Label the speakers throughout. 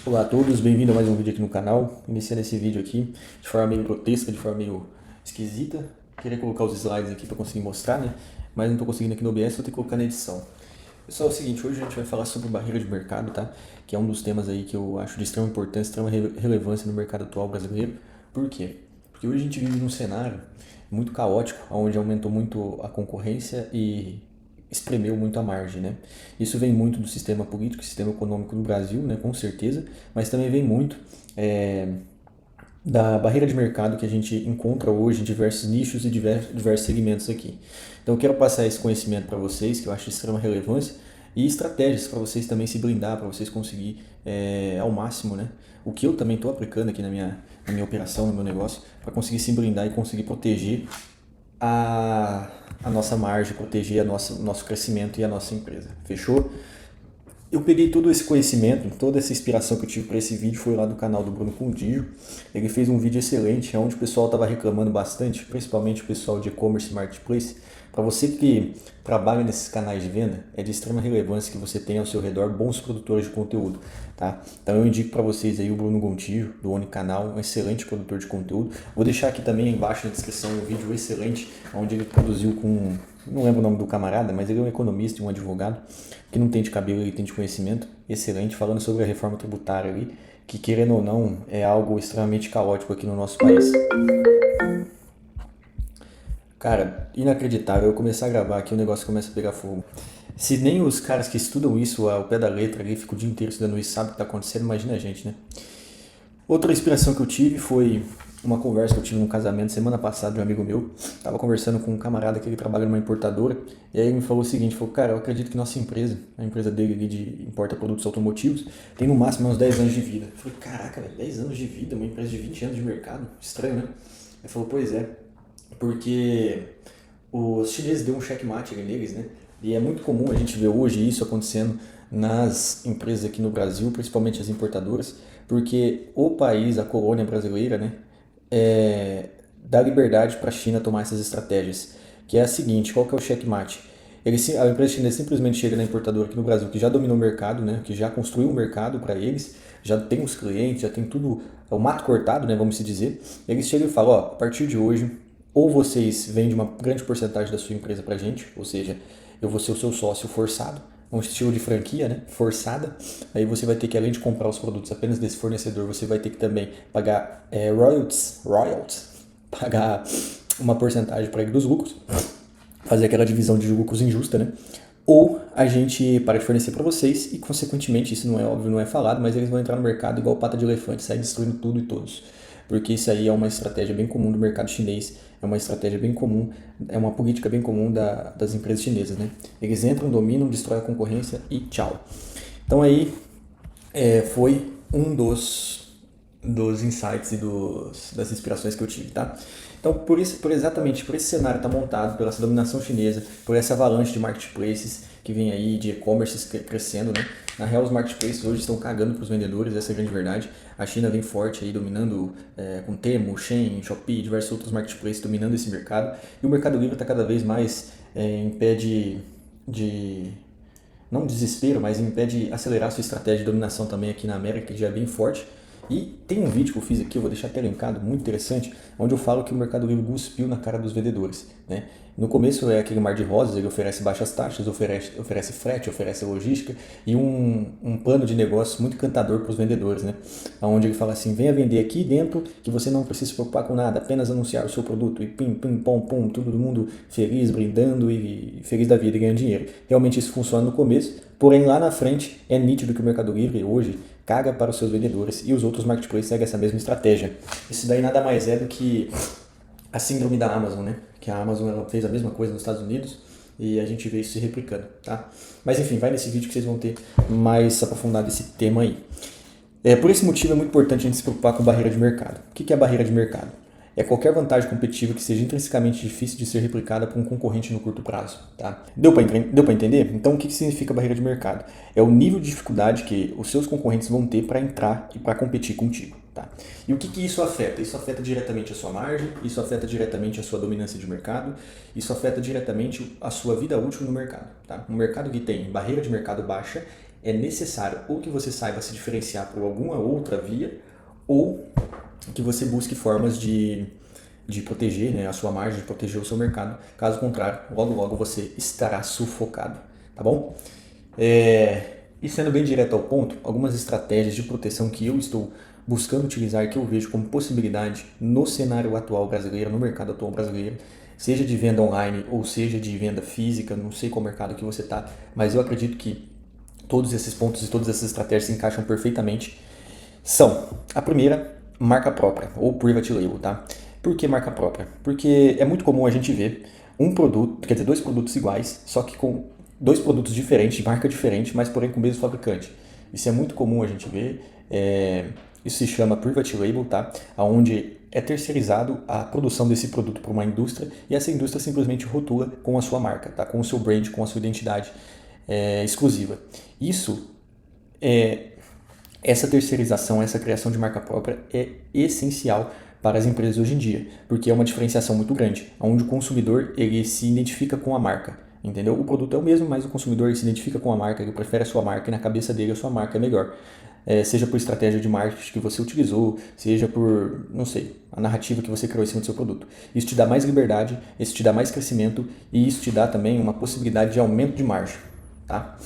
Speaker 1: Olá a todos, bem-vindo a mais um vídeo aqui no canal. Iniciando esse vídeo aqui de forma meio grotesca, de forma meio esquisita. Queria colocar os slides aqui para conseguir mostrar, né? Mas não estou conseguindo aqui no OBS, vou ter que colocar na edição. Pessoal, é o seguinte, hoje a gente vai falar sobre barreira de mercado, tá? Que é um dos temas aí que eu acho de extrema importância, extrema relevância no mercado atual brasileiro. Por quê? Porque hoje a gente vive num cenário muito caótico, onde aumentou muito a concorrência e espremeu muito a margem, né? Isso vem muito do sistema político, sistema econômico do Brasil, né? Com certeza, mas também vem muito da barreira de mercado que a gente encontra hoje em diversos nichos e diversos segmentos aqui. Então eu quero passar esse conhecimento para vocês, que eu acho de extrema relevância, e estratégias para vocês também se blindar, para vocês conseguir ao máximo, né? O que eu também estou aplicando aqui na minha operação, no meu negócio, para conseguir se blindar e conseguir proteger a nossa margem, proteger o nosso crescimento e a nossa empresa. Fechou? Eu peguei todo esse conhecimento, toda essa inspiração que eu tive para esse vídeo foi lá do canal do Bruno Contígio. Ele fez um vídeo excelente, onde o pessoal estava reclamando bastante, principalmente o pessoal de e-commerce e marketplace. Para você que trabalha nesses canais de venda, é de extrema relevância que você tenha ao seu redor bons produtores de conteúdo, tá? Então eu indico para vocês aí o Bruno Contígio, do Oni Canal, um excelente produtor de conteúdo. Vou deixar aqui também embaixo na descrição um vídeo excelente, onde ele produziu com... não lembro o nome do camarada, mas ele é um economista e um advogado, que não tem de cabelo, ele tem de conhecimento, excelente, falando sobre a reforma tributária ali, que querendo ou não, é algo extremamente caótico aqui no nosso país. Cara, inacreditável, eu começar a gravar aqui o negócio começa a pegar fogo. Se nem os caras que estudam isso ao pé da letra ali, ficam o dia inteiro estudando isso, sabem o que está acontecendo, imagina a gente, né? Outra inspiração que eu tive foi uma conversa que eu tive num casamento semana passada de um amigo meu. Tava conversando com um camarada que ele trabalha numa importadora, e aí ele me falou o seguinte, falou, cara, eu acredito que nossa empresa, a empresa dele ali de importa produtos automotivos, tem no máximo uns 10 anos de vida. Eu falei, caraca, velho, 10 anos de vida, uma empresa de 20 anos de mercado, estranho, né? Ele falou, pois é, porque os chineses deu um checkmate ali neles, né? E é muito comum a gente ver hoje isso acontecendo nas empresas aqui no Brasil, principalmente as importadoras, porque o país, a colônia brasileira, né, dá liberdade para a China tomar essas estratégias, que é a seguinte, qual que é o checkmate? A empresa chinesa simplesmente chega na importadora aqui no Brasil, que já dominou o mercado, né, que já construiu um mercado para eles, já tem os clientes, já tem tudo, o mato cortado, né, vamos se dizer. Eles chegam e falam, ó, a partir de hoje, ou vocês vendem uma grande porcentagem da sua empresa para a gente, ou seja, eu vou ser o seu sócio forçado, um estilo de franquia, né, forçada. Aí você vai ter que, além de comprar os produtos apenas desse fornecedor, você vai ter que também pagar royalties, pagar uma porcentagem para ele dos lucros, fazer aquela divisão de lucros injusta, né? Ou a gente para de fornecer para vocês e, consequentemente, isso não é óbvio, não é falado, mas eles vão entrar no mercado igual pata de elefante, sair destruindo tudo e todos. Porque isso aí é uma estratégia bem comum do mercado chinês, é uma estratégia bem comum, é uma política bem comum das empresas chinesas, né? Eles entram, dominam, destroem a concorrência e tchau. Então aí foi um dos insights e das inspirações que eu tive, tá? Então, exatamente por esse cenário estar montado, pela essa dominação chinesa, por essa avalanche de marketplaces que vem aí, de e-commerces crescendo, né? Na real, os marketplaces hoje estão cagando para os vendedores, essa é a grande verdade. A China vem forte aí, dominando com Temu, Shein, Shopee, diversos outros marketplaces dominando esse mercado. E o Mercado Livre está cada vez mais em pé de não desespero, mas em pé de acelerar sua estratégia de dominação também aqui na América, que já é bem forte. E tem um vídeo que eu fiz aqui, eu vou deixar até linkado, muito interessante, onde eu falo que o Mercado Livre cuspiu na cara dos vendedores, né? No começo é aquele mar de rosas, ele oferece baixas taxas, oferece frete, oferece logística e um plano de negócio muito encantador para os vendedores, né? Onde ele fala assim, venha vender aqui dentro que você não precisa se preocupar com nada, apenas anunciar o seu produto e pim, pim, pom, pum, todo mundo feliz, brindando e feliz da vida e ganhando dinheiro. Realmente isso funciona no começo, porém lá na frente é nítido que o Mercado Livre hoje caga para os seus vendedores e os outros marketplaces seguem essa mesma estratégia. Isso daí nada mais é do que a síndrome da Amazon, né? Que a Amazon ela fez a mesma coisa nos Estados Unidos e a gente vê isso se replicando, tá? Mas enfim, vai nesse vídeo que vocês vão ter mais aprofundado esse tema aí. Por esse motivo é muito importante a gente se preocupar com barreira de mercado. O que é barreira de mercado? É qualquer vantagem competitiva que seja intrinsecamente difícil de ser replicada por um concorrente no curto prazo. Tá? Deu para entender? Então, o que significa barreira de mercado? É o nível de dificuldade que os seus concorrentes vão ter para entrar e para competir contigo. Tá? E o que isso afeta? Isso afeta diretamente a sua margem, isso afeta diretamente a sua dominância de mercado, isso afeta diretamente a sua vida útil no mercado. Tá? Um mercado que tem barreira de mercado baixa é necessário ou que você saiba se diferenciar por alguma outra via ou que você busque formas de proteger, né, a sua margem, de proteger o seu mercado. Caso contrário, logo logo você estará sufocado, tá bom? E sendo bem direto ao ponto, algumas estratégias de proteção que eu estou buscando utilizar e que eu vejo como possibilidade no cenário atual brasileiro, no mercado atual brasileiro, seja de venda online ou seja de venda física, não sei qual mercado que você está, mas eu acredito que todos esses pontos e todas essas estratégias se encaixam perfeitamente. São, a primeira, marca própria ou private label, tá? Por que marca própria? Porque é muito comum a gente ver um produto, quer dizer, dois produtos iguais, só que com dois produtos diferentes, de marca diferente, mas porém com o mesmo fabricante. Isso é muito comum a gente ver. Isso se chama private label, tá? Onde é terceirizado a produção desse produto para uma indústria e essa indústria simplesmente rotula com a sua marca, tá? Com o seu brand, com a sua identidade exclusiva. Essa terceirização, essa criação de marca própria é essencial para as empresas hoje em dia, porque é uma diferenciação muito grande, onde o consumidor ele se identifica com a marca, entendeu? O produto é o mesmo, mas o consumidor ele se identifica com a marca, ele prefere a sua marca e na cabeça dele a sua marca é melhor. Seja por estratégia de marketing que você utilizou, seja por, não sei, a narrativa que você criou em cima do seu produto. Isso te dá mais liberdade, isso te dá mais crescimento e isso te dá também uma possibilidade de aumento de margem, tá?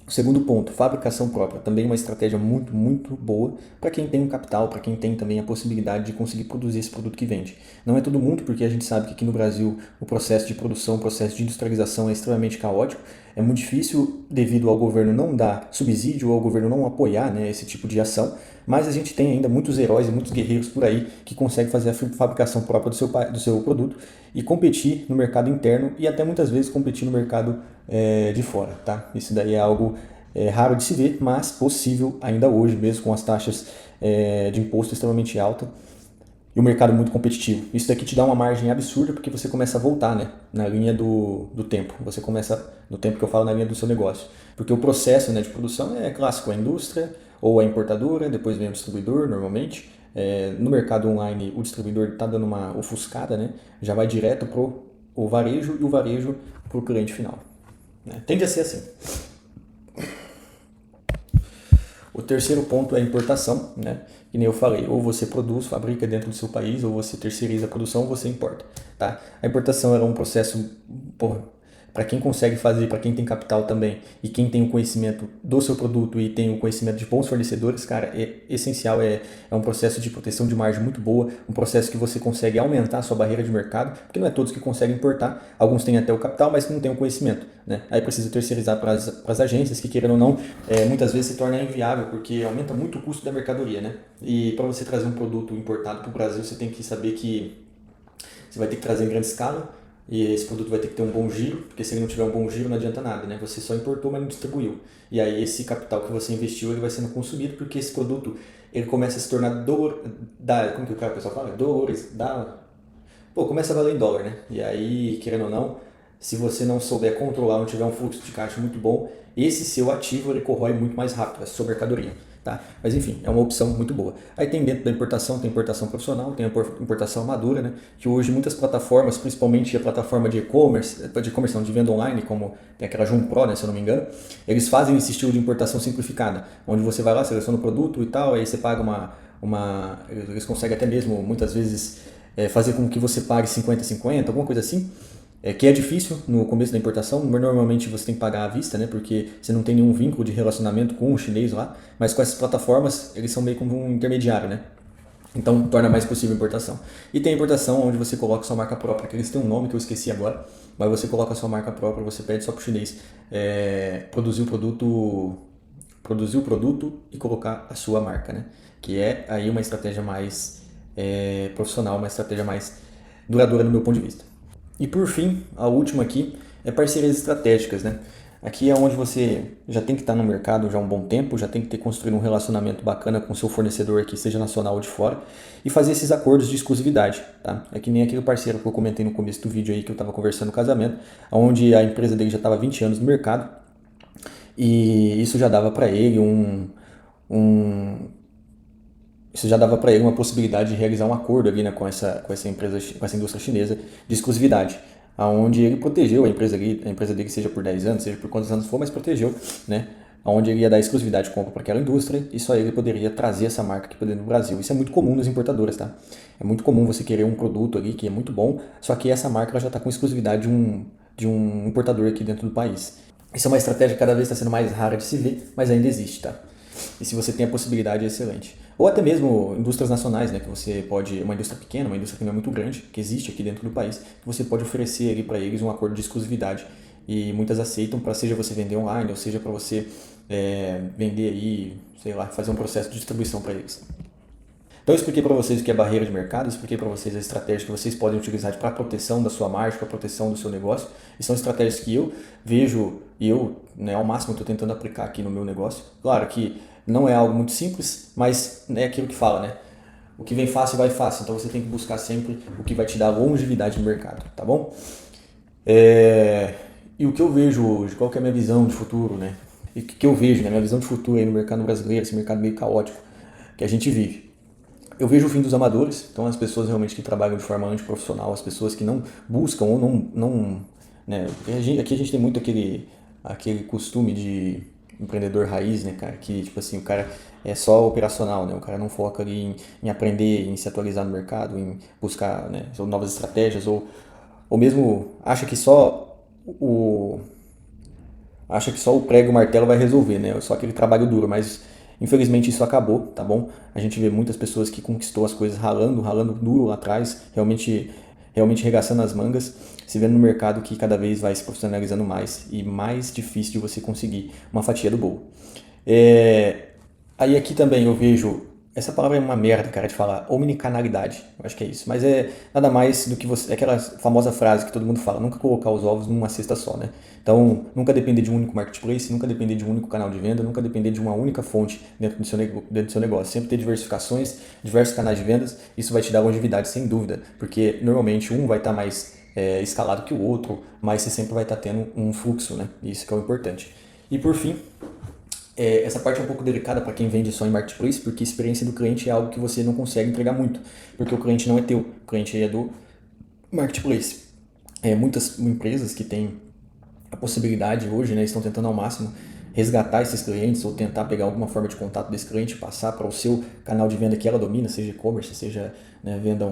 Speaker 1: Segundo ponto, fabricação própria. Também uma estratégia muito, muito boa para quem tem um capital, para quem tem também a possibilidade de conseguir produzir esse produto que vende. Não é todo mundo, porque a gente sabe que aqui no Brasil o processo de produção, o processo de industrialização é extremamente caótico. É muito difícil devido ao governo não dar subsídio ou ao governo não apoiar, né, esse tipo de ação. Mas a gente tem ainda muitos heróis e muitos guerreiros por aí que conseguem fazer a fabricação própria do seu produto e competir no mercado interno e até muitas vezes competir no mercado de fora, tá? Isso daí é algo raro de se ver, mas possível ainda hoje, mesmo com as taxas de imposto extremamente altas e o mercado muito competitivo. Isso daqui te dá uma margem absurda porque você começa a voltar, né, na linha do tempo. Você começa, no tempo que eu falo, na linha do seu negócio. Porque o processo, né, de produção é clássico, a indústria ou a importadora, depois vem o distribuidor, normalmente. No mercado online, o distribuidor está dando uma ofuscada, né, já vai direto para o varejo e o varejo para o cliente final. Né? Tende a ser assim. O terceiro ponto é a importação, né? Que nem eu falei, ou você produz, fabrica dentro do seu país, ou você terceiriza a produção, ou você importa, tá? A importação é um processo, para quem consegue fazer, para quem tem capital também, e quem tem o conhecimento do seu produto e tem o conhecimento de bons fornecedores, cara, é essencial, é um processo de proteção de margem muito boa, um processo que você consegue aumentar a sua barreira de mercado, porque não é todos que conseguem importar, alguns têm até o capital, mas não têm o conhecimento, né? Aí precisa terceirizar para as agências, que querendo ou não, muitas vezes se torna inviável, porque aumenta muito o custo da mercadoria, né? E para você trazer um produto importado para o Brasil, você tem que saber que você vai ter que trazer em grande escala, e esse produto vai ter que ter um bom giro, porque se ele não tiver um bom giro não adianta nada, né? Você só importou, mas não distribuiu. E aí esse capital que você investiu, ele vai sendo consumido, porque esse produto, ele começa a se tornar como que o pessoal fala? Começa a valer em dólar, né? E aí, querendo ou não, se você não souber controlar, não tiver um fluxo de caixa muito bom, esse seu ativo, ele corrói muito mais rápido, essa sua mercadoria. Tá? Mas enfim, é uma opção muito boa. Aí tem dentro da importação, tem importação profissional, tem a importação madura, né? Que hoje muitas plataformas, principalmente a plataforma de e-commerce não, de venda online, como tem aquela Joom Pro, né, se eu não me engano, eles fazem esse estilo de importação simplificada, onde você vai lá, seleciona o produto e tal, aí você paga eles conseguem até mesmo, muitas vezes, fazer com que você pague 50-50, alguma coisa assim, que é difícil no começo da importação, mas normalmente você tem que pagar à vista, né? Porque você não tem nenhum vínculo de relacionamento com o chinês lá, mas com essas plataformas eles são meio como um intermediário, né? Então torna mais possível a importação. E tem a importação onde você coloca sua marca própria, que eles têm um nome que eu esqueci agora, mas você coloca a sua marca própria, você pede só para o chinês produzir o produto e colocar a sua marca, né? Que é aí uma estratégia mais profissional, uma estratégia mais duradoura no meu ponto de vista. E por fim, a última aqui é parcerias estratégicas, né? Aqui é onde você já tem que estar no mercado já há um bom tempo, já tem que ter construído um relacionamento bacana com o seu fornecedor aqui, seja nacional ou de fora, e fazer esses acordos de exclusividade, tá? É que nem aquele parceiro que eu comentei no começo do vídeo aí, que eu estava conversando no casamento, onde a empresa dele já estava 20 anos no mercado, e isso já dava para ele isso já dava para ele uma possibilidade de realizar um acordo ali, né, com essa empresa, com essa indústria chinesa de exclusividade, aonde ele protegeu a empresa dele, seja por 10 anos, seja por quantos anos for, mas protegeu, né, onde ele ia dar exclusividade de compra para aquela indústria e só ele poderia trazer essa marca aqui para dentro do Brasil. Isso é muito comum nas importadoras, tá? É muito comum você querer um produto ali que é muito bom, só que essa marca ela já está com exclusividade de um importador aqui dentro do país. Isso é uma estratégia que cada vez está sendo mais rara de se ver, mas ainda existe, tá? E se você tem a possibilidade, é excelente. Ou até mesmo indústrias nacionais, né, que você pode, uma indústria pequena, uma indústria que não é muito grande, que existe aqui dentro do país, que você pode oferecer ali para eles um acordo de exclusividade e muitas aceitam para seja você vender online ou seja para você vender aí, sei lá, fazer um processo de distribuição para eles. Então eu expliquei para vocês o que é barreira de mercado, expliquei para vocês a estratégia que vocês podem utilizar para a proteção da sua margem, para a proteção do seu negócio. E são estratégias que eu vejo e eu, né, ao máximo, estou tentando aplicar aqui no meu negócio. Claro que não é algo muito simples, mas é aquilo que fala, né? O que vem fácil vai fácil, então você tem que buscar sempre o que vai te dar longevidade no mercado, tá bom? E o que eu vejo hoje, qual que é a minha visão de futuro, né? E o que eu vejo, né? Minha visão de futuro aí no mercado brasileiro, esse mercado meio caótico que a gente vive. Eu vejo o fim dos amadores, então as pessoas realmente que trabalham de forma antiprofissional, as pessoas que não buscam ou não né? Aqui a gente tem muito aquele costume de empreendedor raiz, né, cara, que tipo assim, o cara é só operacional, né, o cara não foca ali em aprender, em se atualizar no mercado, em buscar, né, novas estratégias ou mesmo o acha que só o prego e o martelo vai resolver, né? Só aquele trabalho duro, mas infelizmente isso acabou, tá bom? A gente vê muitas pessoas que conquistou as coisas ralando duro lá atrás, realmente regaçando as mangas, se vendo no mercado que cada vez vai se profissionalizando mais e mais difícil de você conseguir uma fatia do bolo. Aí aqui também eu vejo, essa palavra é uma merda, cara, de falar, omnicanalidade, eu acho que é isso, mas é nada mais do que você, é aquela famosa frase que todo mundo fala, nunca colocar os ovos numa cesta só, né? Então, nunca depender de um único marketplace, nunca depender de um único canal de venda, nunca depender de uma única fonte dentro do seu negócio, sempre ter diversificações, diversos canais de vendas, isso vai te dar longevidade sem dúvida, porque normalmente um vai estar mais escalado que o outro, mas você sempre vai estar tendo um fluxo, né? Isso que é o importante. E por fim, essa parte é um pouco delicada para quem vende só em marketplace, porque a experiência do cliente é algo que você não consegue entregar muito, porque o cliente não é teu, o cliente é do marketplace. Muitas empresas que têm a possibilidade hoje, né, estão tentando ao máximo resgatar esses clientes ou tentar pegar alguma forma de contato desse cliente e passar para o seu canal de venda que ela domina, seja e-commerce, seja, né, venda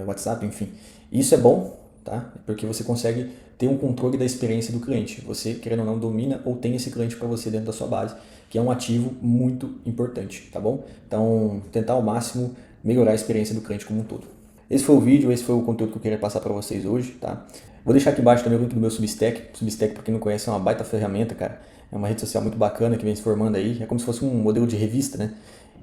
Speaker 1: WhatsApp, enfim. Isso é bom, tá? Porque você consegue ter um controle da experiência do cliente. Você, querendo ou não, domina ou tem esse cliente para você dentro da sua base, que é um ativo muito importante, tá bom? Então, tentar ao máximo melhorar a experiência do cliente como um todo. Esse foi o vídeo, esse foi o conteúdo que eu queria passar para vocês hoje, tá? Vou deixar aqui embaixo também o link do meu Substack. Substack, para quem não conhece, é uma baita ferramenta, cara. É uma rede social muito bacana que vem se formando aí. É como se fosse um modelo de revista, né?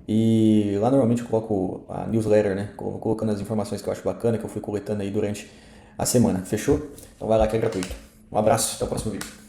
Speaker 1: E lá normalmente eu coloco a newsletter, né? Colocando as informações que eu acho bacana, que eu fui coletando aí durante a semana. Fechou? Então vai lá que é gratuito. Um abraço, até o próximo vídeo.